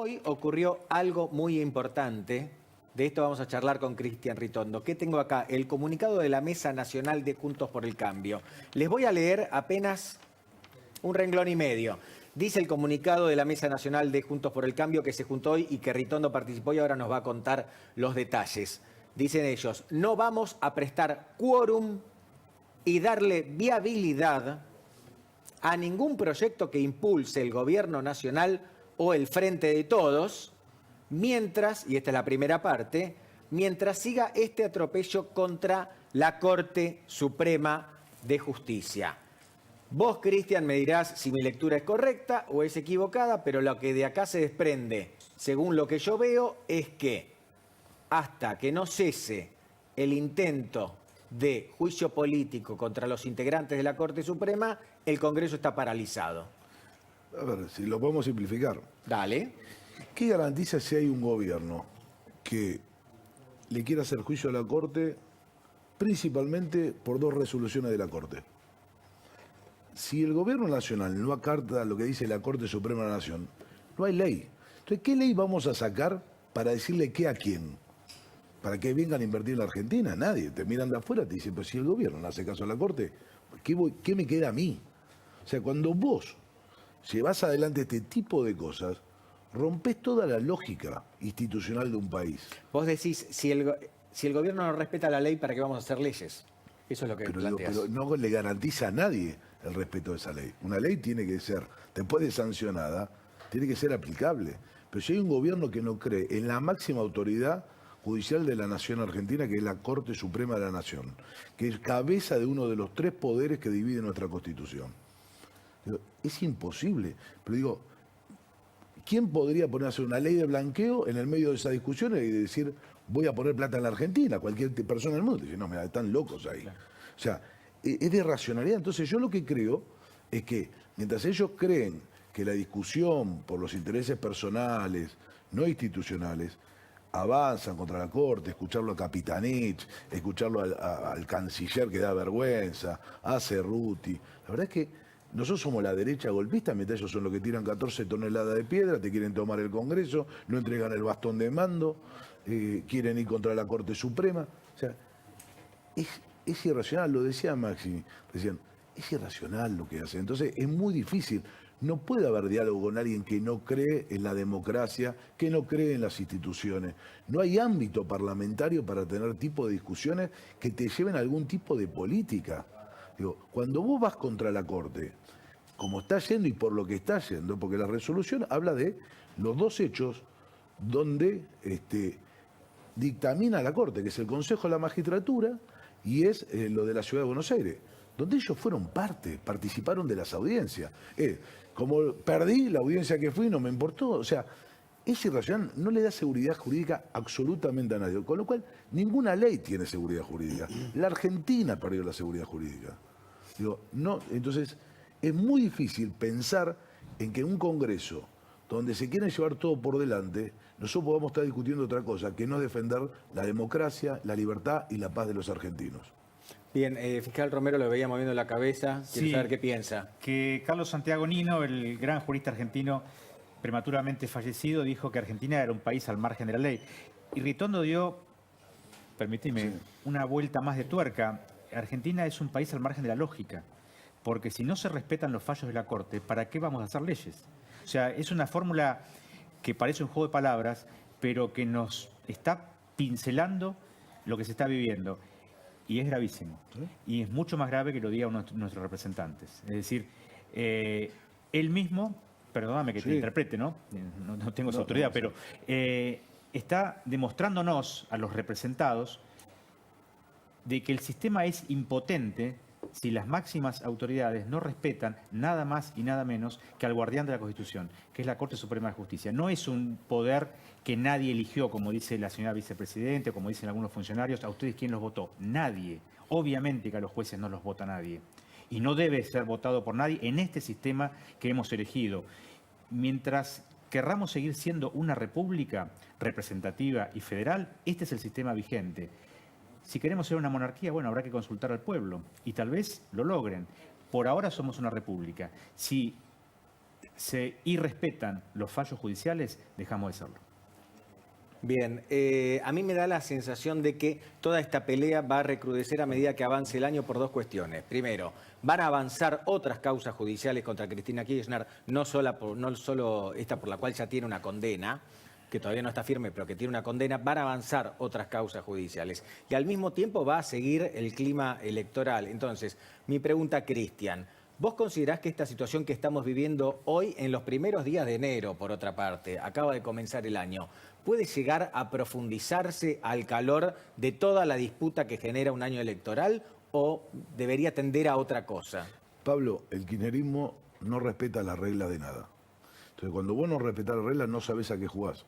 Hoy ocurrió algo muy importante. De esto vamos a charlar con Cristian Ritondo. ¿Qué tengo acá? El comunicado de la Mesa Nacional de Juntos por el Cambio. Les voy a leer apenas un renglón y medio. Dice el comunicado de la Mesa Nacional de Juntos por el Cambio que se juntó hoy y que Ritondo participó y ahora nos va a contar los detalles. Dicen ellos, no vamos a prestar quórum y darle viabilidad a ningún proyecto que impulse el gobierno nacional o el Frente de Todos, mientras, y esta es la primera parte, mientras siga este atropello contra la Corte Suprema de Justicia. Vos, Cristian, me dirás si mi lectura es correcta o es equivocada, pero lo que de acá se desprende, según lo que yo veo, es que hasta que no cese el intento de juicio político contra los integrantes de la Corte Suprema, el Congreso está paralizado. A ver, si lo podemos simplificar. Dale. ¿Qué garantiza si hay un gobierno que le quiera hacer juicio a la Corte principalmente por dos resoluciones de la Corte? Si el gobierno nacional no acata lo que dice la Corte Suprema de la Nación, no hay ley. Entonces, ¿qué ley vamos a sacar para decirle qué a quién? ¿Para que vengan a invertir en la Argentina? Nadie. Te miran de afuera y te dicen, pero si el gobierno no hace caso a la Corte, ¿qué me queda a mí? O sea, cuando vos llevas adelante este tipo de cosas, rompes toda la lógica institucional de un país. Vos decís, si el gobierno no respeta la ley, ¿para qué vamos a hacer leyes? Eso es lo que planteas. Pero no le garantiza a nadie el respeto de esa ley. Una ley tiene que ser, después de sancionada, tiene que ser aplicable. Pero si hay un gobierno que no cree en la máxima autoridad judicial de la nación argentina, que es la Corte Suprema de la Nación, que es cabeza de uno de los tres poderes que divide nuestra Constitución. Es imposible. Pero digo, ¿quién podría ponerse una ley de blanqueo en el medio de esas discusiones y decir, voy a poner plata en la Argentina? Cualquier persona del mundo dice, no, mira, están locos ahí. Claro. O sea, es de irracionalidad. Entonces yo lo que creo es que mientras ellos creen que la discusión por los intereses personales, no institucionales, avanzan contra la Corte, escucharlo a Capitanich, escucharlo al canciller que da vergüenza, a Cerruti. La verdad es que nosotros somos la derecha golpista, mientras ellos son los que tiran 14 toneladas de piedra, te quieren tomar el Congreso, no entregan el bastón de mando, quieren ir contra la Corte Suprema. O sea, es irracional, lo decía Maxi, decían, es irracional lo que hacen. Entonces es muy difícil. No puede haber diálogo con alguien que no cree en la democracia, que no cree en las instituciones. No hay ámbito parlamentario para tener tipo de discusiones que te lleven a algún tipo de política. Digo, cuando vos vas contra la Corte, como está yendo y por lo que está yendo, porque la resolución habla de los dos hechos donde dictamina la Corte, que es el Consejo de la Magistratura y es lo de la Ciudad de Buenos Aires, donde ellos fueron parte, participaron de las audiencias. Como perdí la audiencia que fui, no me importó. O sea, es irracional, no le da seguridad jurídica absolutamente a nadie. Con lo cual, ninguna ley tiene seguridad jurídica. La Argentina perdió la seguridad jurídica. Digo, no, entonces, es muy difícil pensar en que en un Congreso donde se quiere llevar todo por delante, nosotros podamos estar discutiendo otra cosa, que no es defender la democracia, la libertad y la paz de los argentinos. Bien, fiscal Romero lo veía moviendo la cabeza. Quiero saber qué piensa. Que Carlos Santiago Nino, el gran jurista argentino prematuramente fallecido, dijo que Argentina era un país al margen de la ley. Y Ritondo dio, permíteme, una vuelta más de tuerca. Argentina es un país al margen de la lógica, porque si no se respetan los fallos de la Corte, ¿para qué vamos a hacer leyes? O sea, es una fórmula que parece un juego de palabras, pero que nos está pincelando lo que se está viviendo. Y es gravísimo. Y es mucho más grave que lo digan nuestros representantes. Es decir, él mismo, perdóname que te interprete, ¿no? No tengo esa autoridad, pero está demostrándonos a los representados de que el sistema es impotente si las máximas autoridades no respetan nada más y nada menos que al guardián de la Constitución, que es la Corte Suprema de Justicia. No es un poder que nadie eligió, como dice la señora vicepresidente, como dicen algunos funcionarios. ¿A ustedes quién los votó? Nadie. Obviamente que a los jueces no los vota nadie. Y no debe ser votado por nadie en este sistema que hemos elegido. Mientras querramos seguir siendo una república representativa y federal, este es el sistema vigente. Si queremos ser una monarquía, bueno, habrá que consultar al pueblo y tal vez lo logren. Por ahora somos una república. Si se irrespetan los fallos judiciales, dejamos de serlo. Bien, a mí me da la sensación de que toda esta pelea va a recrudecer a medida que avance el año por dos cuestiones. Primero, van a avanzar otras causas judiciales contra Cristina Kirchner, no solo esta por la cual ya tiene una condena, que todavía no está firme, pero que tiene una condena, van a avanzar otras causas judiciales. Y al mismo tiempo va a seguir el clima electoral. Entonces, mi pregunta, Cristian, ¿vos considerás que esta situación que estamos viviendo hoy, en los primeros días de enero, por otra parte, acaba de comenzar el año, puede llegar a profundizarse al calor de toda la disputa que genera un año electoral o debería tender a otra cosa? Pablo, el kirchnerismo no respeta las reglas de nada. Entonces, cuando vos no respetás las reglas, no sabés a qué jugás.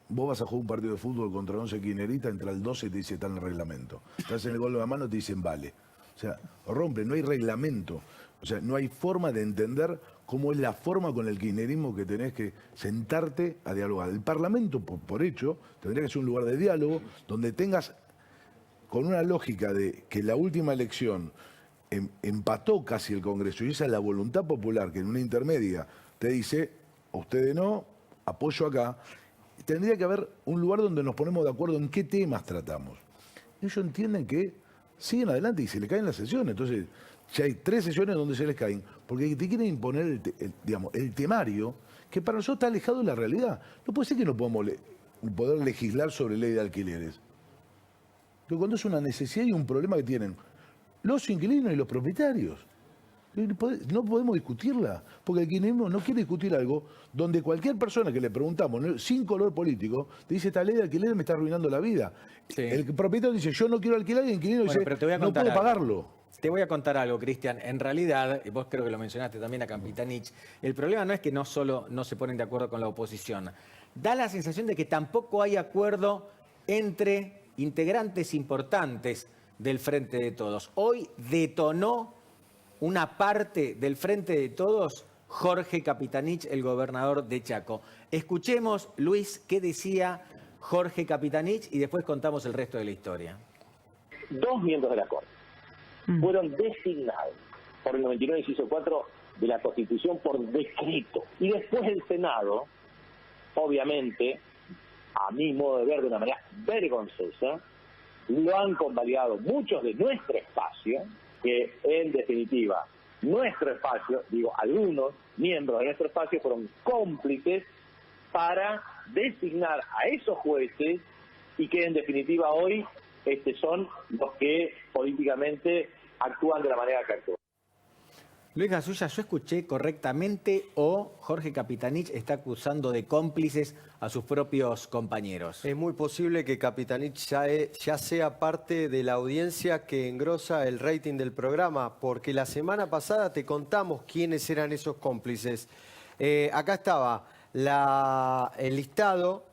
Vos vas a jugar un partido de fútbol contra 11 kirchneristas, entra el 12 y te dice está en el reglamento. Estás en el gol de la mano, te dicen vale. O sea, rompe, no hay reglamento. O sea, no hay forma de entender cómo es la forma con el kirchnerismo que tenés que sentarte a dialogar. El Parlamento, por hecho, tendría que ser un lugar de diálogo donde tengas, con una lógica de que la última elección empató casi el Congreso, y esa es la voluntad popular que en una intermedia te dice, a ustedes no, apoyo acá. Tendría que haber un lugar donde nos ponemos de acuerdo en qué temas tratamos. Ellos entienden que siguen adelante y se les caen las sesiones. Entonces, ya hay 3 sesiones donde se les caen, porque te quieren imponer el temario, que para nosotros está alejado de la realidad. No puede ser que no podamos poder legislar sobre ley de alquileres. Pero cuando es una necesidad y un problema que tienen los inquilinos y los propietarios. No podemos discutirla, porque el kirchnerismo no quiere discutir algo donde cualquier persona que le preguntamos, sin color político, te dice esta ley de alquiler me está arruinando la vida. Sí. El propietario dice yo no quiero alquilar y el inquilino dice no puedo pagarlo. Te voy a contar algo, Cristian. En realidad, y vos creo que lo mencionaste también a Capitanich, el problema no es que no solo no se ponen de acuerdo con la oposición. Da la sensación de que tampoco hay acuerdo entre integrantes importantes del Frente de Todos. Hoy detonó una parte del Frente de Todos Jorge Capitanich, el gobernador de Chaco. Escuchemos, Luis, qué decía Jorge Capitanich y después contamos el resto de la historia. 2 miembros de la Corte fueron designados por el 99 inciso 4 de la Constitución por decreto. Y después el Senado, obviamente, a mi modo de ver de una manera vergonzosa, lo han convalidado muchos de nuestro espacio, que en definitiva nuestro espacio, digo algunos miembros de nuestro espacio fueron cómplices para designar a esos jueces y que en definitiva hoy son los que políticamente actúan de la manera que actúan. Luis Gasulla, ¿yo escuché correctamente o Jorge Capitanich está acusando de cómplices a sus propios compañeros? Es muy posible que Capitanich ya sea parte de la audiencia que engrosa el rating del programa, porque la semana pasada te contamos quiénes eran esos cómplices. Acá estaba el listado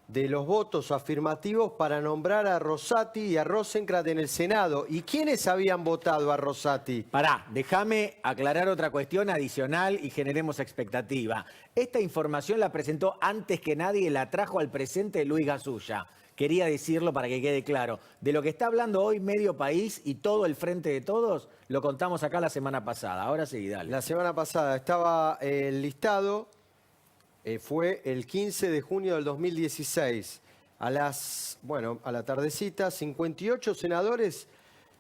de los votos afirmativos para nombrar a Rosati y a Rosenkrantz en el Senado. ¿Y quiénes habían votado a Rosati? Pará, déjame aclarar otra cuestión adicional y generemos expectativa. Esta información la presentó antes que nadie, la trajo al presente Luis Gasulla. Quería decirlo para que quede claro. De lo que está hablando hoy medio país y todo el Frente de Todos, lo contamos acá la semana pasada. Ahora sí, dale. La semana pasada estaba el listado. Fue el 15 de junio del 2016. A la tardecita, 58 senadores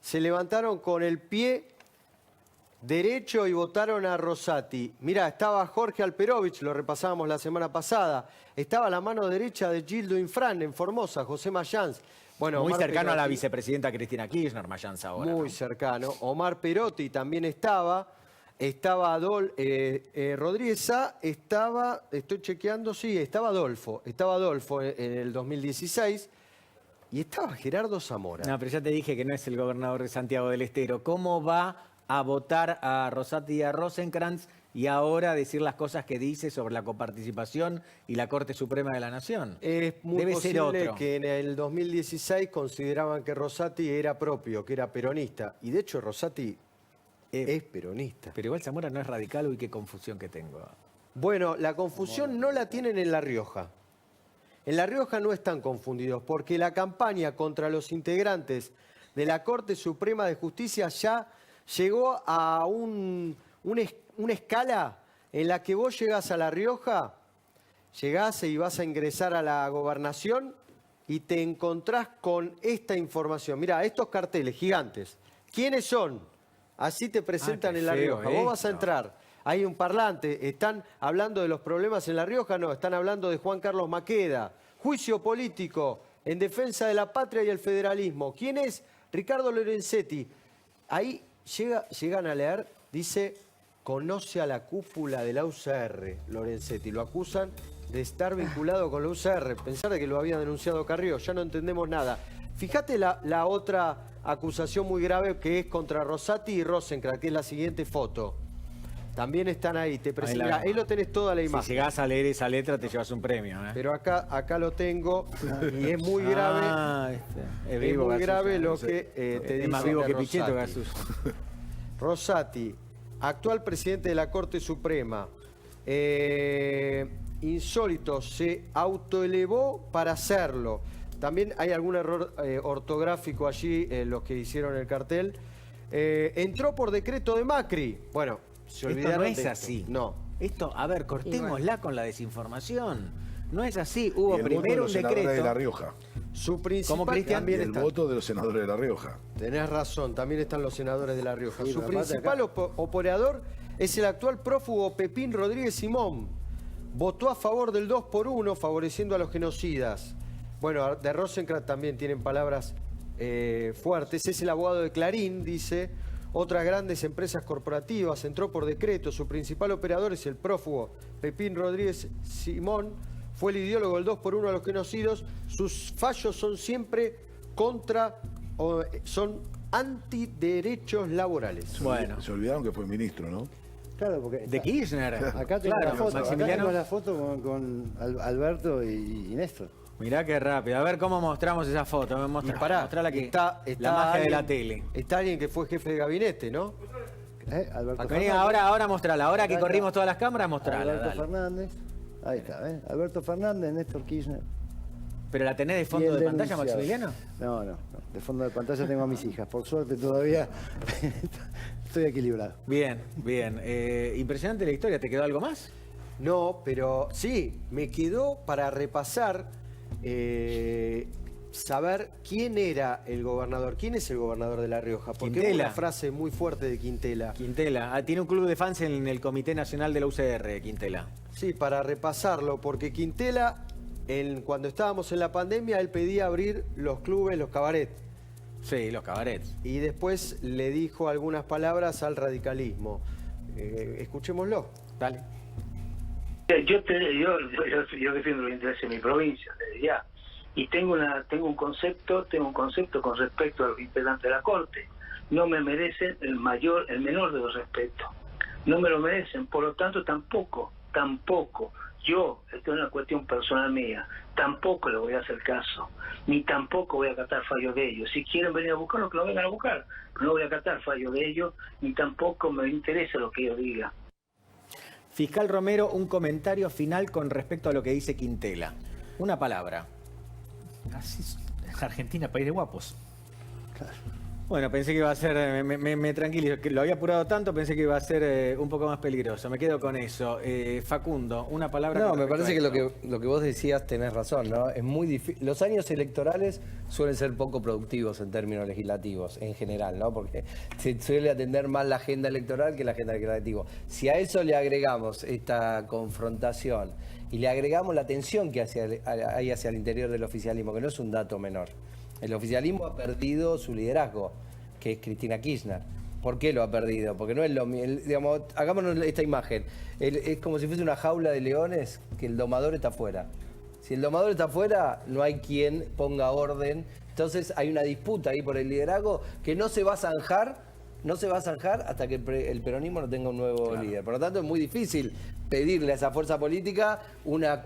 se levantaron con el pie derecho y votaron a Rosati. Mirá, estaba Jorge Alperovich, lo repasábamos la semana pasada. Estaba la mano derecha de Gildo Infran en Formosa, José Mayans. Bueno, muy Omar cercano Perotti, a la vicepresidenta Cristina Kirchner, Mayans ahora. Muy cercano. Omar Perotti también estaba. Estaba Rodríguez Sá, estoy chequeando, sí, estaba Adolfo en el 2016 y estaba Gerardo Zamora. No, pero ya te dije que no es el gobernador de Santiago del Estero. ¿Cómo va a votar a Rosati y a Rosenkrantz y ahora decir las cosas que dice sobre la coparticipación y la Corte Suprema de la Nación? Es muy Debe posible ser otro. que en el 2016 consideraban que Rosati era propio, que era peronista, y de hecho Rosati es peronista. Pero igual Zamora no es radical, uy, qué confusión que tengo. Bueno, la confusión no la tienen en La Rioja. En La Rioja no están confundidos, porque la campaña contra los integrantes de la Corte Suprema de Justicia ya llegó a una escala en la que vos llegás a La Rioja, llegás y vas a ingresar a la gobernación y te encontrás con esta información. Mirá, estos carteles gigantes. ¿Quiénes son? Así te presentan qué en La feo Rioja. Vos vas a esto. entrar. Hay un parlante. ¿Están hablando de los problemas en La Rioja? No, están hablando de Juan Carlos Maqueda. Juicio político en defensa de la patria y el federalismo. ¿Quién es? Ricardo Lorenzetti. Ahí llegan a leer, dice, conoce a la cúpula de la UCR, Lorenzetti. Lo acusan de estar vinculado con la UCR. Pensar de que lo había denunciado Carrió, ya no entendemos nada. Fíjate la otra acusación muy grave que es contra Rosati y Rosenkrantz, que es la siguiente foto. También están ahí. Te presento. Mirá, ahí lo tenés toda la imagen. Si llegás a leer esa letra te llevas un premio. Pero acá lo tengo y es muy grave. Es Es muy grave Gasulla. lo que te dice. Es más vivo de que Pichetto, Rosati. Gasulla. Rosati, actual presidente de la Corte Suprema. Insólito, se autoelevó para hacerlo. También hay algún error ortográfico allí en los que hicieron el cartel. Entró por decreto de Macri. Bueno, se Esto olvidaron no es de esto. así. No. Esto, a ver, cortémosla con la desinformación. No es así. Y Hubo el voto de primero un los senadores de La decreto. Rioja. Su principal ¿Cómo, Cristian? Y también el está. voto de los senadores de La Rioja. Tenés razón, también están los senadores de La Rioja. Sí, Su pero aparte principal operador es el actual prófugo Pepín Rodríguez Simón. Votó a favor del 2x1, favoreciendo a los genocidas. Bueno, de Rosenkrantz también tienen palabras fuertes. Es el abogado de Clarín, dice. Otras grandes empresas corporativas, entró por decreto. Su principal operador es el prófugo Pepín Rodríguez Simón. Fue el ideólogo del 2x1 a los genocidas. Sus fallos son siempre son antiderechos laborales. Bueno. Se olvidaron que fue ministro, ¿no? Claro, porque De Kirchner. acá tengo Claro, la foto, acá Maximiliano. tengo la foto con Alberto y Néstor. Mirá qué rápido. A ver cómo mostramos esa foto. Y pará, Mostrala que está la magia de la alguien- tele. Está alguien que fue jefe de gabinete, ¿no? Alberto Vení, Fernández. ahora mostrala. Ahora que Acá corrimos está. todas las cámaras, mostrala. Alberto Dale. Fernández. Ahí está, ¿eh? Alberto Fernández, Néstor Kirchner. ¿Pero la tenés de Y fondo el de pantalla, denunciado. Maximiliano? No. De fondo de pantalla tengo a mis hijas. Por suerte todavía estoy equilibrado. Bien, bien. Impresionante la historia. ¿Te quedó algo más? No, pero sí, me quedó para repasar, saber quién era el gobernador, quién es el gobernador de La Rioja. Porque hubo Quintela. una frase muy fuerte de Quintela. Quintela. Tiene un club de fans en el Comité Nacional de la UCR, Quintela. Sí, para repasarlo, porque Quintela, cuando estábamos en la pandemia, él pedía abrir los clubes, los cabarets. Sí, los cabarets. Y después le dijo algunas palabras al radicalismo. Escuchémoslo. Dale. Yo defiendo los intereses de mi provincia desde ya, y tengo un concepto con respecto a los integrantes de la Corte. No me merecen el menor de los respetos. No me lo merecen, por lo tanto tampoco yo, esto es una cuestión personal mía, tampoco le voy a hacer caso, ni tampoco voy a acatar fallos de ellos. Si quieren venir a buscarlo, que lo vengan a buscar, pero no voy a acatar fallos de ellos, ni tampoco me interesa lo que ellos digan. Fiscal Romero, un comentario final con respecto a lo que dice Quintela. Una palabra. Así es Argentina, país de guapos. Bueno, pensé que iba a ser, me tranquilizo, que lo había apurado tanto, pensé que iba a ser un poco más peligroso. Me quedo con eso. Facundo, una palabra. No, con me respecto parece a que esto. lo que vos decías tenés razón, ¿no? Es muy difícil. Los años electorales suelen ser poco productivos en términos legislativos, en general, ¿no? Porque se suele atender más la agenda electoral que la agenda legislativa. Si a eso le agregamos esta confrontación y le agregamos la tensión que hay hacia el interior del oficialismo, que no es un dato menor. El oficialismo ha perdido su liderazgo, que es Cristina Kirchner. ¿Por qué lo ha perdido? Porque no es lo mismo. Digamos, hagámonos esta imagen. Es como si fuese una jaula de leones que el domador está afuera. Si el domador está afuera, no hay quien ponga orden. Entonces hay una disputa ahí por el liderazgo que no se va a zanjar. No se va a zanjar hasta que el peronismo no tenga un nuevo líder. Por lo tanto, es muy difícil pedirle a esa fuerza política una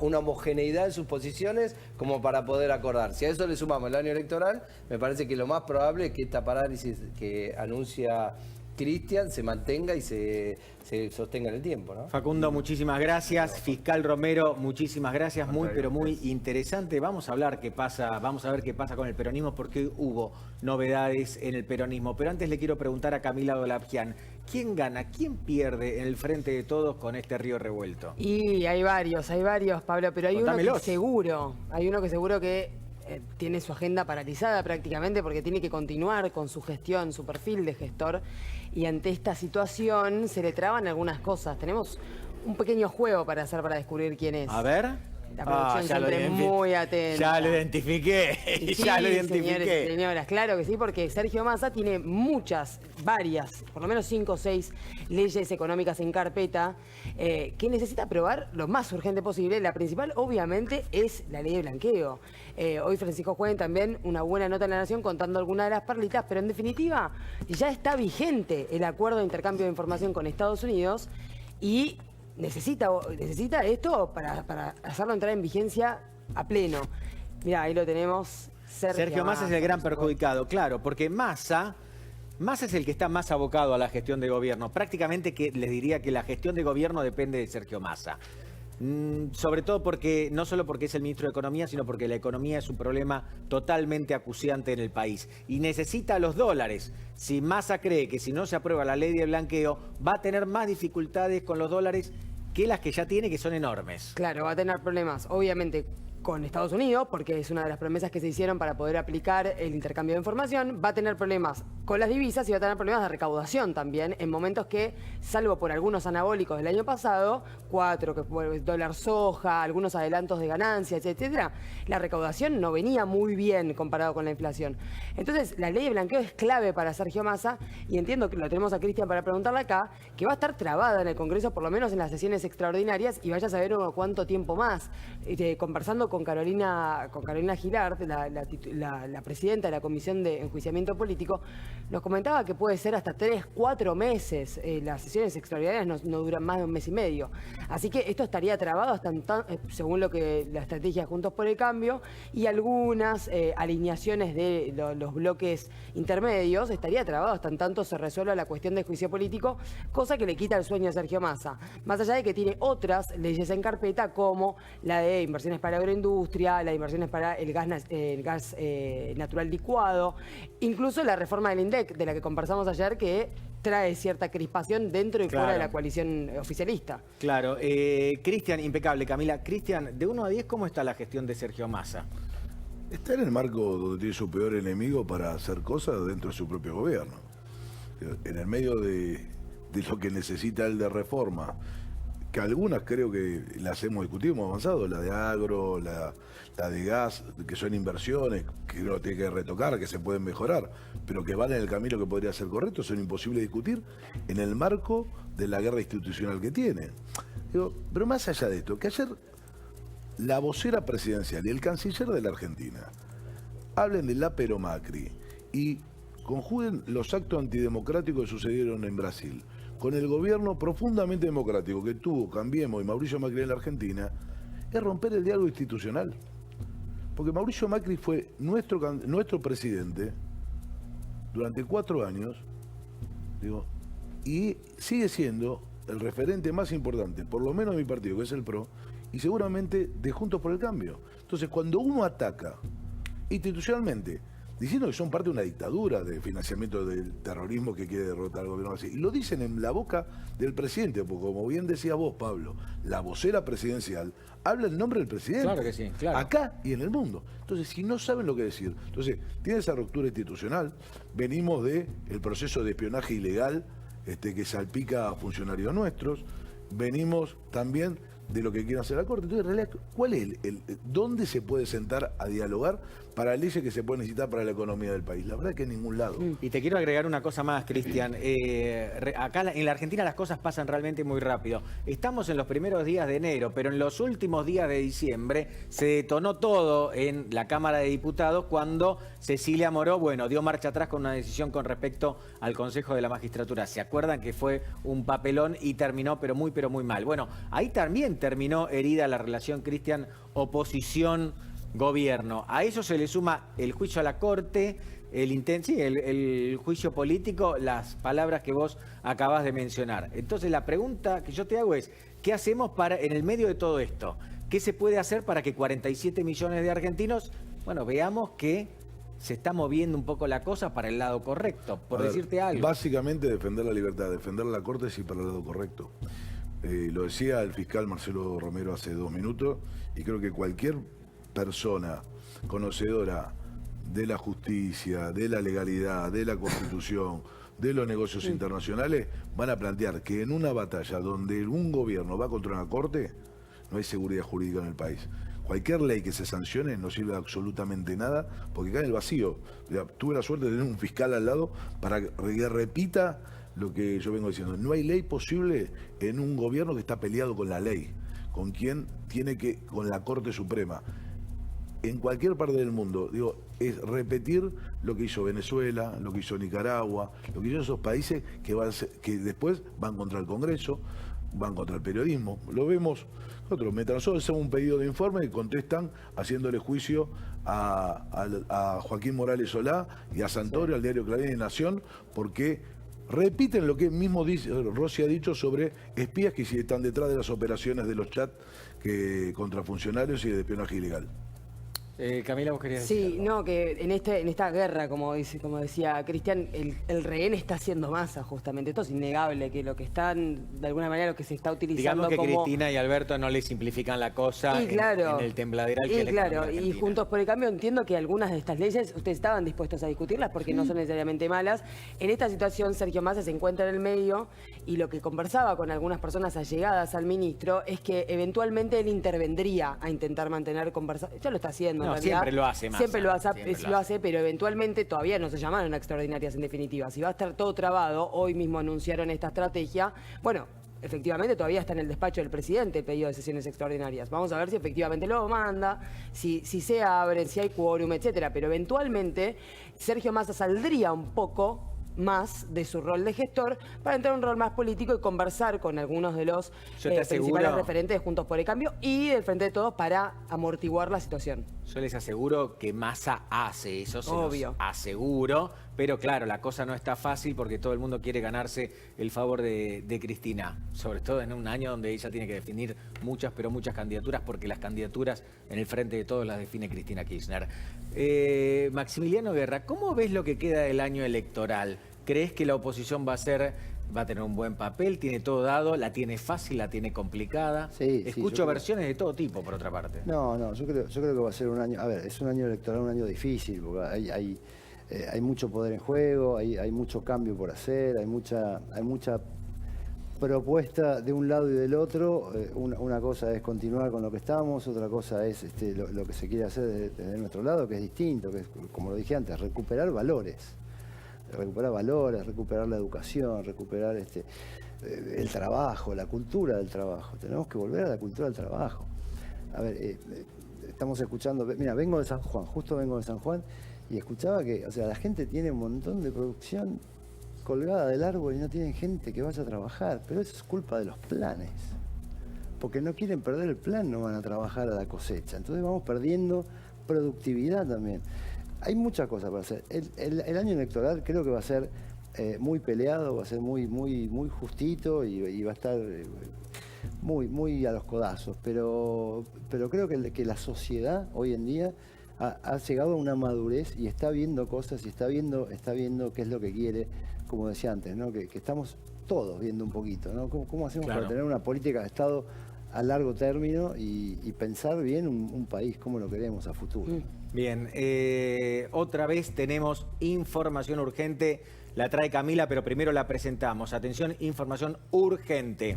homogeneidad en sus posiciones como para poder acordar. Si a eso le sumamos el año electoral, me parece que lo más probable es que esta parálisis que anuncia Cristian se mantenga y se sostenga en el tiempo, ¿no? Facundo, muchísimas gracias. Fiscal Romero, muchísimas gracias. Muy, pero muy interesante. Vamos a ver qué pasa con el peronismo, porque hubo novedades en el peronismo. Pero antes le quiero preguntar a Camila Dolapjian, ¿quién gana? ¿Quién pierde en el frente de todos con este río revuelto? Y hay varios, Pablo, pero hay uno Contámelos. que seguro que tiene su agenda paralizada prácticamente porque tiene que continuar con su gestión, su perfil de gestor, y ante esta situación se le traban algunas cosas. Tenemos un pequeño juego para hacer para descubrir quién es. A ver. La producción siempre muy atenta. Ya lo identifiqué, Y sí, ya lo identifiqué. señores y señoras, claro que sí, porque Sergio Massa tiene varias, por lo menos 5 o 6 leyes económicas en carpeta que necesita aprobar lo más urgente posible. La principal, obviamente, es la ley de blanqueo. Hoy Francisco Juez también una buena nota en La Nación contando algunas de las perlitas, pero en definitiva ya está vigente el acuerdo de intercambio de información con Estados Unidos y necesita esto para hacerlo entrar en vigencia a pleno. Mirá, ahí lo tenemos. Sergio Massa es el gran perjudicado, claro, porque Massa es el que está más abocado a la gestión de gobierno. Prácticamente que les diría que la gestión de gobierno depende de Sergio Massa. Sobre todo porque, no solo porque es el ministro de Economía, sino porque la economía es un problema totalmente acuciante en el país. Y necesita los dólares. Si Massa cree que si no se aprueba la ley de blanqueo, va a tener más dificultades con los dólares que las que ya tiene, que son enormes. Claro, va a tener problemas, obviamente, con Estados Unidos, porque es una de las promesas que se hicieron para poder aplicar el intercambio de información. Va a tener problemas con las divisas y va a tener problemas de recaudación también, en momentos que, salvo por algunos anabólicos del año pasado, 4, que fue dólar soja, algunos adelantos de ganancias, etcétera, la recaudación no venía muy bien comparado con la inflación. Entonces, la ley de blanqueo es clave para Sergio Massa, y entiendo que lo tenemos a Cristian para preguntarle acá, que va a estar trabada en el Congreso, por lo menos en las sesiones extraordinarias, y vaya a saber uno cuánto tiempo más. Conversando con Carolina Girard, la presidenta de la Comisión de Enjuiciamiento Político, nos comentaba que puede ser hasta 3-4 meses. Las sesiones extraordinarias no duran más de un mes y medio. Así que esto estaría trabado hasta según lo que la estrategia de Juntos por el Cambio y algunas alineaciones de los bloques intermedios, estaría trabado hasta en tanto se resuelva la cuestión de juicio político, cosa que le quita el sueño a Sergio Massa. Más allá de que tiene otras leyes en carpeta, como la de inversiones para agroindustria, la de inversiones para el gas natural licuado, incluso la reforma del INDEC, de la que conversamos ayer, que trae cierta crispación dentro y fuera de la coalición oficialista. Claro. Cristian, impecable. Camila, Cristian, de 1 a 10, ¿cómo está la gestión de Sergio Massa? Está en el marco donde tiene su peor enemigo para hacer cosas dentro de su propio gobierno. En el medio de lo que necesita él de reforma, que algunas creo que las hemos discutido, hemos avanzado, la de agro, la de gas, que son inversiones, que uno tiene que retocar, que se pueden mejorar, pero que van en el camino que podría ser correcto, son imposibles de discutir en el marco de la guerra institucional que tiene. Pero más allá de esto, que ayer la vocera presidencial y el canciller de la Argentina hablen de la Pero Macri y conjuguen los actos antidemocráticos que sucedieron en Brasil con el gobierno profundamente democrático que tuvo Cambiemos y Mauricio Macri en la Argentina, es romper el diálogo institucional. Porque Mauricio Macri fue nuestro presidente durante 4 años, y sigue siendo el referente más importante, por lo menos de mi partido, que es el PRO, y seguramente de Juntos por el Cambio. Entonces, cuando uno ataca institucionalmente, diciendo que son parte de una dictadura de financiamiento del terrorismo que quiere derrotar al gobierno así, y lo dicen en la boca del presidente, porque como bien decías vos, Pablo, la vocera presidencial habla en nombre del presidente. Claro que sí, claro. Acá y en el mundo. Entonces, si no saben lo que decir, entonces, tiene esa ruptura institucional, venimos del proceso de espionaje ilegal que salpica a funcionarios nuestros, venimos también de lo que quiere hacer la Corte. Entonces, en realidad, ¿cuál es dónde se puede sentar a dialogar para leyes que se pueden necesitar para la economía del país? La verdad es que en ningún lado. Y te quiero agregar una cosa más, Cristian. Acá en la Argentina las cosas pasan realmente muy rápido. Estamos en los primeros días de enero, pero en los últimos días de diciembre se detonó todo en la Cámara de Diputados cuando Cecilia Moró, dio marcha atrás con una decisión con respecto al Consejo de la Magistratura. ¿Se acuerdan que fue un papelón y terminó pero muy mal? Bueno, ahí también terminó herida la relación, Cristian, oposición-gobierno. A eso se le suma el juicio a la Corte, el juicio político, las palabras que vos acabás de mencionar. Entonces la pregunta que yo te hago es, ¿qué hacemos en el medio de todo esto? ¿Qué se puede hacer para que 47 millones de argentinos, veamos que se está moviendo un poco la cosa para el lado correcto, por A ver, decirte algo. Básicamente defender la libertad, defender la Corte sí para el lado correcto. Lo decía el fiscal Marcelo Romero hace 2 minutos y creo que cualquier persona conocedora de la justicia, de la legalidad, de la Constitución, de los negocios internacionales, van a plantear que en una batalla donde un gobierno va contra una Corte, no hay seguridad jurídica en el país. Cualquier ley que se sancione no sirve absolutamente nada porque cae en el vacío. Tuve la suerte de tener un fiscal al lado para que repita lo que yo vengo diciendo. No hay ley posible en un gobierno que está peleado con la ley, con quien tiene que, con la Corte Suprema. En cualquier parte del mundo, digo, es repetir lo que hizo Venezuela, lo que hizo Nicaragua, lo que hizo esos países que después van contra el Congreso, van contra el periodismo. Lo vemos nosotros. Mientras nosotros hacemos un pedido de informe y contestan haciéndole juicio a Joaquín Morales Solá y a Santoro, al diario Clarín y Nación, porque repiten lo que mismo Rossi ha dicho sobre espías que sí están detrás de las operaciones de los chats contra funcionarios y de espionaje ilegal. Camila, vos querías decir Sí, algo. no, que en esta guerra, como decía Cristian, el rehén está siendo Massa, justamente. Esto es innegable, que lo que están, de alguna manera, lo que se está utilizando Digamos que como... Cristina y Alberto no le simplifican la cosa Y claro, en el tembladeral que y es la claro, economía y argentina. Juntos por el Cambio entiendo que algunas de estas leyes ustedes estaban dispuestos a discutirlas porque no son necesariamente malas. En esta situación Sergio Massa se encuentra en el medio y lo que conversaba con algunas personas allegadas al ministro es que eventualmente él intervendría a intentar mantener conversaciones. Ya lo está haciendo, en No, realidad. siempre lo hace Massa, Siempre lo hace, siempre lo hace, pero eventualmente todavía no se llamaron a extraordinarias en definitiva. Si va a estar todo trabado, hoy mismo anunciaron esta estrategia. Bueno, efectivamente todavía está en el despacho del presidente el pedido de sesiones extraordinarias. Vamos a ver si efectivamente lo manda, si se abren, si hay quórum, etcétera. Pero eventualmente Sergio Massa saldría un poco más de su rol de gestor para entrar en un rol más político y conversar con algunos de los Yo te principales aseguro- referentes de Juntos por el Cambio y del Frente de Todos para amortiguar la situación. Yo les aseguro que Massa hace eso, se Obvio. los aseguro, pero claro, la cosa no está fácil porque todo el mundo quiere ganarse el favor de Cristina, sobre todo en un año donde ella tiene que definir muchas, pero muchas candidaturas, porque las candidaturas en el Frente de Todos las define Cristina Kirchner. Maximiliano Guerra, ¿cómo ves lo que queda del año electoral? ¿Crees que la oposición va a tener un buen papel, tiene todo dado, la tiene fácil, la tiene complicada? Sí, sí, Escucho yo creo- versiones de todo tipo, por otra parte. No, yo creo que va a ser un año, a ver, es un año electoral, un año difícil, porque hay mucho poder en juego, hay mucho cambio por hacer, hay mucha propuesta de un lado y del otro. Una cosa es continuar con lo que estamos, otra cosa es lo que se quiere hacer desde nuestro lado, que es distinto, que es, como lo dije antes, recuperar valores, recuperar la educación, recuperar el trabajo, la cultura del trabajo. Tenemos que volver a la cultura del trabajo. A ver, estamos escuchando, mira, vengo de San Juan, justo vengo de San Juan, y escuchaba que, o sea, la gente tiene un montón de producción colgada del árbol y no tienen gente que vaya a trabajar, pero eso es culpa de los planes. Porque no quieren perder el plan, no van a trabajar a la cosecha. Entonces vamos perdiendo productividad también. Hay muchas cosas para hacer. El año electoral creo que va a ser muy peleado, va a ser muy justito y va a estar muy a los codazos. Pero creo que la sociedad hoy en día ha llegado a una madurez y está viendo cosas y está viendo qué es lo que quiere, como decía antes, ¿no? Que estamos todos viendo un poquito, ¿no? ¿Cómo hacemos Claro. para tener una política de Estado a largo término y pensar bien un país, cómo lo queremos a futuro? Bien, otra vez tenemos información urgente, la trae Camila, pero primero la presentamos. Atención, información urgente.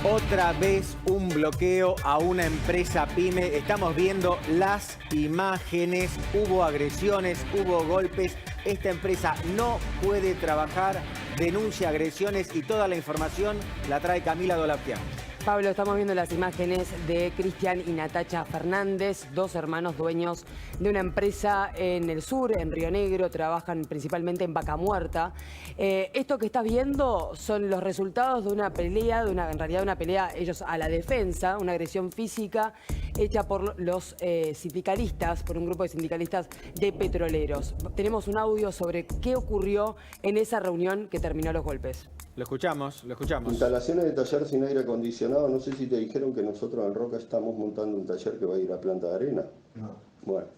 Otra vez un bloqueo a una empresa pyme. Estamos viendo las imágenes. Hubo agresiones, hubo golpes. Esta empresa no puede trabajar. Denuncia agresiones y toda la información la trae Camila Dolapián. Pablo, estamos viendo las imágenes de Cristian y Natacha Fernández, dos hermanos dueños de una empresa en el sur, en Río Negro, trabajan principalmente en Vaca Muerta. Esto que estás viendo son los resultados de una pelea, en realidad una pelea ellos a la defensa, una agresión física hecha por los sindicalistas, por un grupo de sindicalistas de petroleros. Tenemos un audio sobre qué ocurrió en esa reunión que terminó a los golpes. Lo escuchamos, lo escuchamos. Instalaciones de taller sin aire acondicionado. No sé si te dijeron que nosotros en Roca estamos montando un taller que va a ir a Planta de Arena. No. Bueno,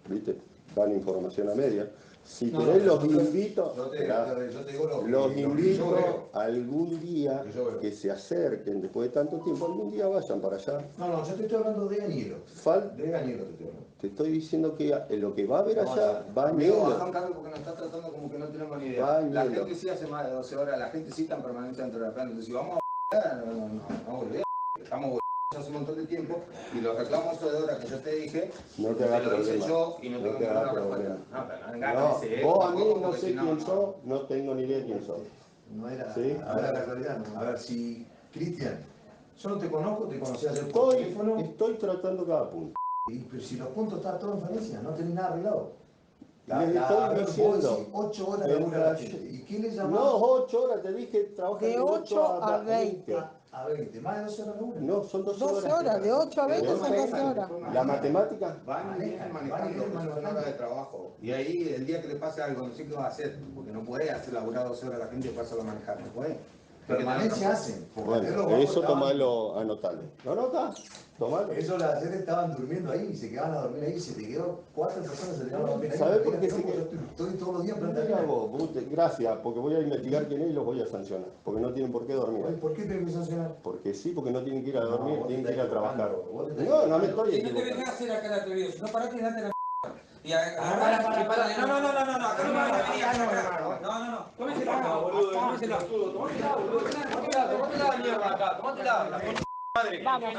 viste, dan información a media. Si querés los invito, yo te digo lo que los yo invito veo. algún día que se acerquen, después de tanto tiempo, algún día vayan para allá. No, yo te estoy hablando de Añelo. De Añelo te estoy hablando. Te estoy diciendo que lo que va a haber allá va a Amigo, Añelo. bajá un cambio porque nos está tratando como que no tenemos ni idea. Va La Añelo. gente sí hace más de 12 horas, la gente sí está en permanencia dentro de la planta. Entonces, si vamos a no volver, estamos hace un montón de tiempo y los reclamos de horas que yo te dije, No te hagas lo hice problema. yo y no tengo te hagas ninguna problema. respuesta. No, pero no No, engañes, vos a mí no porque sé si quién sos, no tengo ni idea de quién sos. No era, ¿Sí? a ver, la realidad, no. A ver, si, Cristian, yo no te conozco, te conocí ayer por teléfono. Estoy tratando cada punto. Pero si los puntos están todos en falencia, no tenés nada arreglado. Les estoy diciendo. 8 horas de labura la gente. ¿Y qué le llamás? No, 8 horas, te dije, trabaja De 8 a 20. A 20, más de 12 horas de labura. No, son 12 12 horas, de 8 a 20 son 12 horas. ¿La matemática? Van manejando 8 horas de trabajo. Y ahí, el día que le pase algo, no sé qué va a hacer. Porque no puede hacer laburar 12 horas a la gente y pasarlo a manejar. No puede. Permanencia hacen. Bueno, eso tomalo, anotalo. ¿Lo anotás? Tomalo. Ellos ayer estaban durmiendo ahí y se quedaban a dormir ahí. Se te quedó 4 personas se quedaron a dormir ahí. ¿Sabés por qué Yo estoy todos los días en Mira vos, gracias, porque voy a investigar quién es y los voy a sancionar. Porque no tienen por qué dormir. ¿Por qué tengo que sancionar? Porque sí, porque no tienen que ir a dormir, vos tienen te que ir a estás trabajar. equivocando, vos te estás No, no me equivocando. estoy Y no te equivocando. vengas a hacer acá la teoría, si no parate y date la y acá no, acá no van a venir. No, tómeselo acá, boludo, tómeselo. Tómatela, boludo, tómatela la mierda acá, tómatela, la puta madre. Vamos,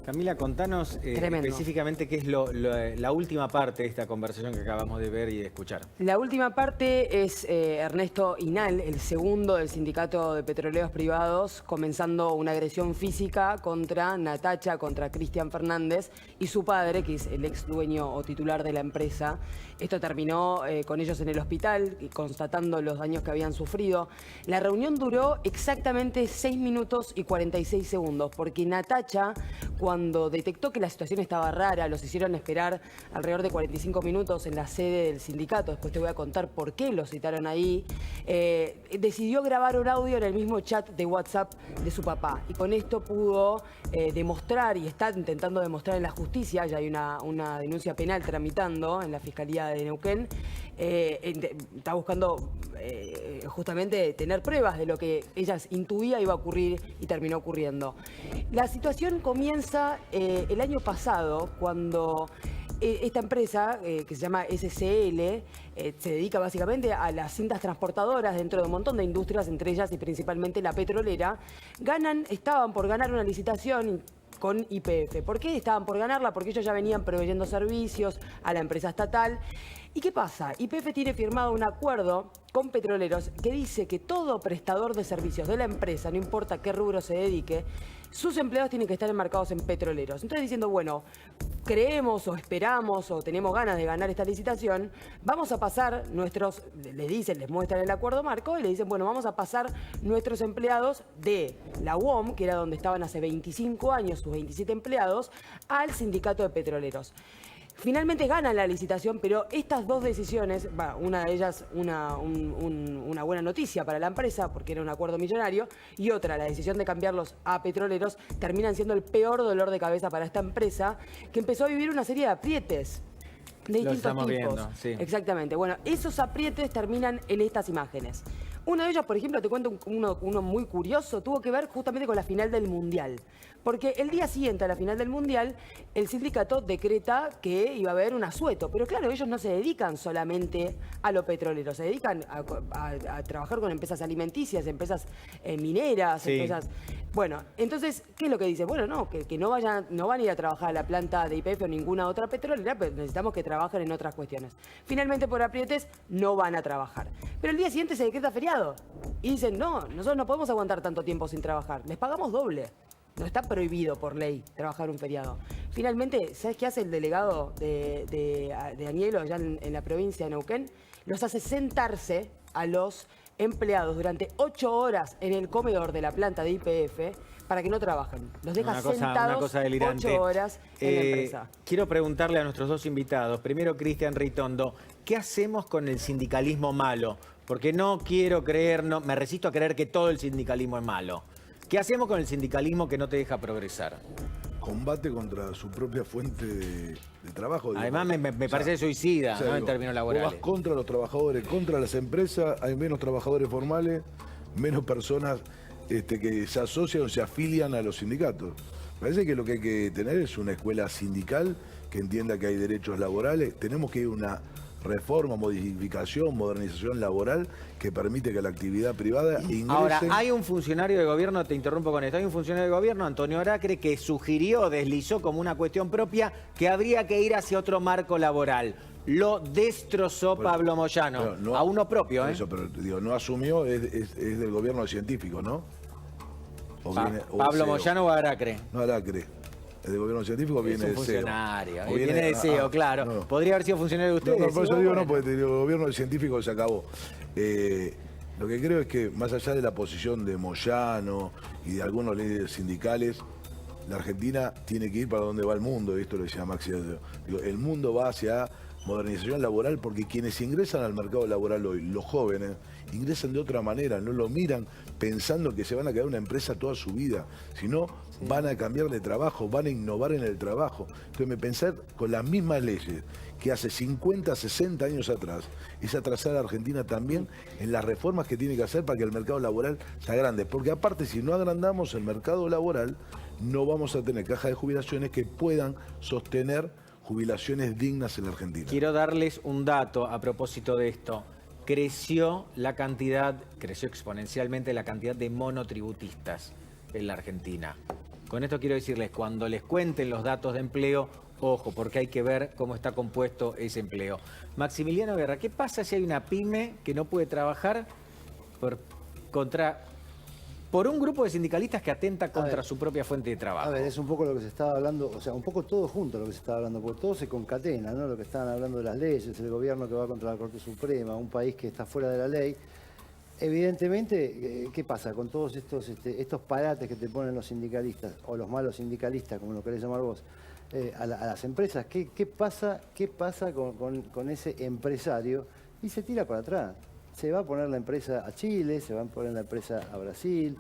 Camila, contanos Tremendo. específicamente qué es la última parte de esta conversación que acabamos de ver y de escuchar. La última parte es Ernesto Inal, el segundo del Sindicato de Petroleros Privados, comenzando una agresión física contra Natacha, contra Cristian Fernández y su padre, que es el ex dueño o titular de la empresa. Esto terminó con ellos en el hospital, constatando los daños que habían sufrido. La reunión duró exactamente 6 minutos y 46 segundos, porque Natacha, cuando detectó que la situación estaba rara, los hicieron esperar alrededor de 45 minutos en la sede del sindicato. Después te voy a contar por qué los citaron ahí. Decidió grabar un audio en el mismo chat de WhatsApp de su papá. Y con esto pudo demostrar, y está intentando demostrar en la justicia, ya hay una denuncia penal tramitando en la Fiscalía de Neuquén, está buscando justamente tener pruebas de lo que ella intuía iba a ocurrir y terminó ocurriendo. La situación comienza el año pasado, cuando esta empresa, que se llama SCL, se dedica básicamente a las cintas transportadoras dentro de un montón de industrias, entre ellas y principalmente la petrolera, estaban por ganar una licitación con YPF. ¿Por qué estaban por ganarla? Porque ellos ya venían proveyendo servicios a la empresa estatal. ¿Y qué pasa? YPF tiene firmado un acuerdo con Petroleros que dice que todo prestador de servicios de la empresa, no importa qué rubro se dedique, sus empleados tienen que estar enmarcados en Petroleros. Entonces diciendo, bueno, creemos o esperamos o tenemos ganas de ganar esta licitación, vamos a pasar nuestros, les muestran el acuerdo marco y le dicen, bueno, vamos a pasar nuestros empleados de la UOM, que era donde estaban hace 25 años sus 27 empleados, al sindicato de petroleros. Finalmente ganan la licitación, pero estas dos decisiones, una de ellas una buena noticia para la empresa porque era un acuerdo millonario, y otra, la decisión de cambiarlos a petroleros, terminan siendo el peor dolor de cabeza para esta empresa, que empezó a vivir una serie de aprietes de distintos estamos tipos. viendo, sí. Exactamente. Bueno, esos aprietes terminan en estas imágenes. Uno de ellos, por ejemplo, te cuento uno muy curioso, tuvo que ver justamente con la final del Mundial. Porque el día siguiente a la final del Mundial, el sindicato decreta que iba a haber un asueto. Pero claro, ellos no se dedican solamente a lo petrolero, se dedican a trabajar con empresas alimenticias, empresas mineras, Sí. empresas... Bueno, entonces, ¿qué es lo que dice? Bueno, no, que no van a ir a trabajar a la planta de YPF o ninguna otra petrolera, pero necesitamos que trabajen en otras cuestiones. Finalmente, por aprietes, no van a trabajar. Pero el día siguiente se decreta feriado. Y dicen, no, nosotros no podemos aguantar tanto tiempo sin trabajar. Les pagamos doble. No está prohibido por ley trabajar un feriado. Finalmente, ¿sabes qué hace el delegado de Añelo allá en la provincia de Neuquén? Los hace sentarse a los empleados durante 8 horas en el comedor de la planta de YPF para que no trabajen. Los deja Una cosa sentados delirante. 8 horas en la empresa. Quiero preguntarle a nuestros dos invitados. Primero, Cristian Ritondo, ¿qué hacemos con el sindicalismo malo? Porque no quiero creer, me resisto a creer que todo el sindicalismo es malo. ¿Qué hacemos con el sindicalismo que no te deja progresar? Combate contra su propia fuente de trabajo. Además, me parece suicida, ¿no? En términos laborales. Vos vas contra los trabajadores, contra las empresas, hay menos trabajadores formales, menos personas que se asocian o se afilian a los sindicatos. Parece que lo que hay que tener es una escuela sindical que entienda que hay derechos laborales. Tenemos que ir a una reforma, modificación, modernización laboral que permite que la actividad privada ingrese. Ahora, hay un funcionario de gobierno, te interrumpo con esto, hay un funcionario de gobierno, Antonio Aracre, que sugirió, deslizó como una cuestión propia que habría que ir hacia otro marco laboral. Lo destrozó Pablo Moyano, a uno propio, ¿eh? Eso, pero digo, no asumió, es del gobierno científico, ¿no? Pablo Moyano o Aracre. No, Aracre. El del gobierno científico viene de CEO. Funcionario, viene de CEO, claro. No. Podría haber sido funcionario de ustedes. No, por eso digo no, porque el gobierno científico se acabó. Lo que creo es que, más allá de la posición de Moyano y de algunos líderes sindicales, la Argentina tiene que ir para donde va el mundo, y esto lo decía Maxi. Digo, el mundo va hacia modernización laboral porque quienes ingresan al mercado laboral hoy, los jóvenes, ingresan de otra manera, no lo miran pensando que se van a quedar en una empresa toda su vida, sino van a cambiar de trabajo, van a innovar en el trabajo. Entonces, me pensar con las mismas leyes que hace 50, 60 años atrás, es atrasar a Argentina también en las reformas que tiene que hacer para que el mercado laboral se agrande. Porque aparte, si no agrandamos el mercado laboral, no vamos a tener cajas de jubilaciones que puedan sostener jubilaciones dignas en la Argentina. Quiero darles un dato a propósito de esto. Creció exponencialmente la cantidad de monotributistas en la Argentina. Con esto quiero decirles, cuando les cuenten los datos de empleo, ojo, porque hay que ver cómo está compuesto ese empleo. Maximiliano Guerra, ¿qué pasa si hay una pyme que no puede trabajar por un grupo de sindicalistas que atenta contra su propia fuente de trabajo? A ver, es un poco lo que se estaba hablando, o sea, un poco todo junto lo que se estaba hablando, porque todo se concatena, ¿no? Lo que estaban hablando de las leyes, el gobierno que va contra la Corte Suprema, un país que está fuera de la ley. Evidentemente, ¿qué pasa con todos estos parates que te ponen los sindicalistas, o los malos sindicalistas, como lo querés llamar vos, a las empresas? ¿Qué pasa con ese empresario? Y se tira para atrás. Se va a poner la empresa a Chile, se va a poner la empresa a Brasil,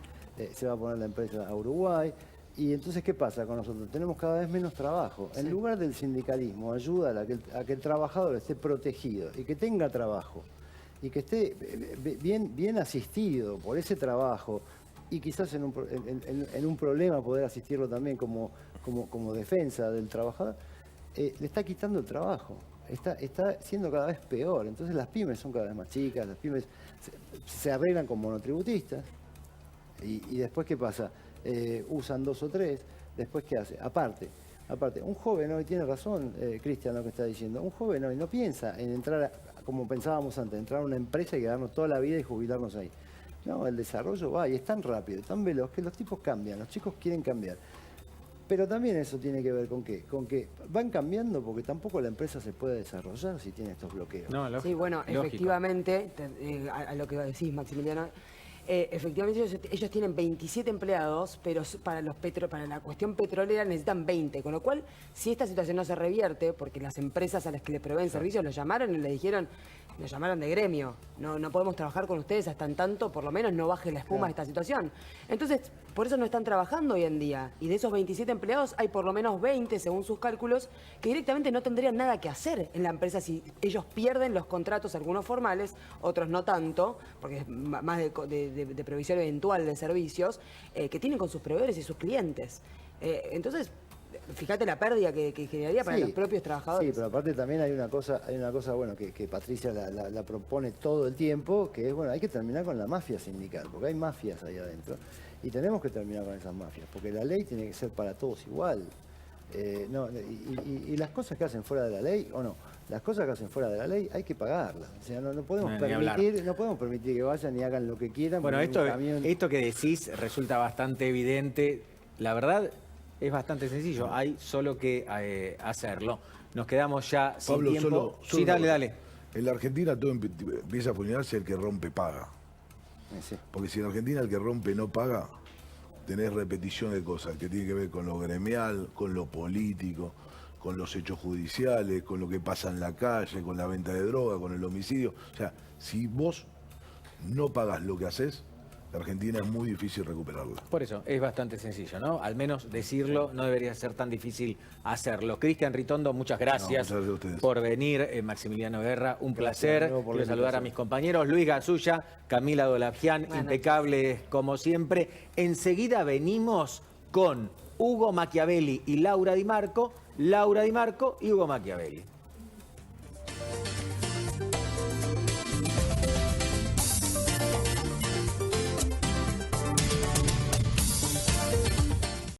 se va a poner la empresa a Uruguay. Y entonces, ¿qué pasa con nosotros? Tenemos cada vez menos trabajo. En lugar del sindicalismo, ayuda a que el trabajador esté protegido y que tenga trabajo y que esté bien asistido por ese trabajo y quizás en un problema poder asistirlo también como defensa del trabajador, le está quitando el trabajo. Está siendo cada vez peor. Entonces las pymes son cada vez más chicas, las pymes se arreglan con monotributistas y después ¿qué pasa? Usan 2 o 3, después ¿qué hace? Aparte, un joven hoy, tiene razón Cristian lo que está diciendo, un joven hoy no piensa en entrar, como pensábamos antes, entrar a una empresa y quedarnos toda la vida y jubilarnos ahí. No, el desarrollo va y es tan rápido, tan veloz que los tipos cambian, los chicos quieren cambiar. Pero también eso tiene que ver con qué, con que van cambiando porque tampoco la empresa se puede desarrollar si tiene estos bloqueos. No, lógico, Sí, bueno, lógico. Efectivamente, a lo que decís, Maximiliano, efectivamente ellos tienen 27 empleados, pero para la cuestión petrolera necesitan 20, con lo cual, si esta situación no se revierte, porque las empresas a las que le proveen servicios los llamaron y le dijeron, nos llamaron de gremio, no podemos trabajar con ustedes hasta en tanto, por lo menos no baje la espuma de esta situación. Entonces, por eso no están trabajando hoy en día. Y de esos 27 empleados hay por lo menos 20, según sus cálculos, que directamente no tendrían nada que hacer en la empresa si ellos pierden los contratos, algunos formales, otros no tanto, porque es más de provisión eventual de servicios, que tienen con sus proveedores y sus clientes. Entonces, fíjate la pérdida que generaría para los propios trabajadores. Sí, pero aparte también hay una cosa bueno, que Patricia la propone todo el tiempo, que es, bueno, hay que terminar con la mafia sindical, porque hay mafias ahí adentro, y tenemos que terminar con esas mafias, porque la ley tiene que ser para todos igual. Y las cosas que hacen fuera de la ley, o no, las cosas que hacen fuera de la ley hay que pagarlas. O sea, no podemos permitir que vayan y hagan lo que quieran. Bueno, esto que decís resulta bastante evidente. La verdad, es bastante sencillo, hay solo que hacerlo. Nos quedamos ya sin Pablo, tiempo. Sí, dale. En la Argentina todo empieza a funcionar si el que rompe paga. Sí. Porque si en Argentina el que rompe no paga, tenés repetición de cosas que tienen que ver con lo gremial, con lo político, con los hechos judiciales, con lo que pasa en la calle, con la venta de droga, con el homicidio. O sea, si vos no pagás lo que haces, Argentina es muy difícil recuperarla. Por eso, es bastante sencillo, ¿no? Al menos decirlo no debería ser tan difícil hacerlo. Cristian Ritondo, muchas gracias, muchas gracias a ustedes por venir. Maximiliano Guerra, un placer. de nuevo por la Quiero saludar a invitación. mis compañeros. Luis Gasulla, Camila Dolapian, impecables como siempre. Enseguida venimos con Hugo Machiavelli y Laura Di Marco y Hugo Machiavelli.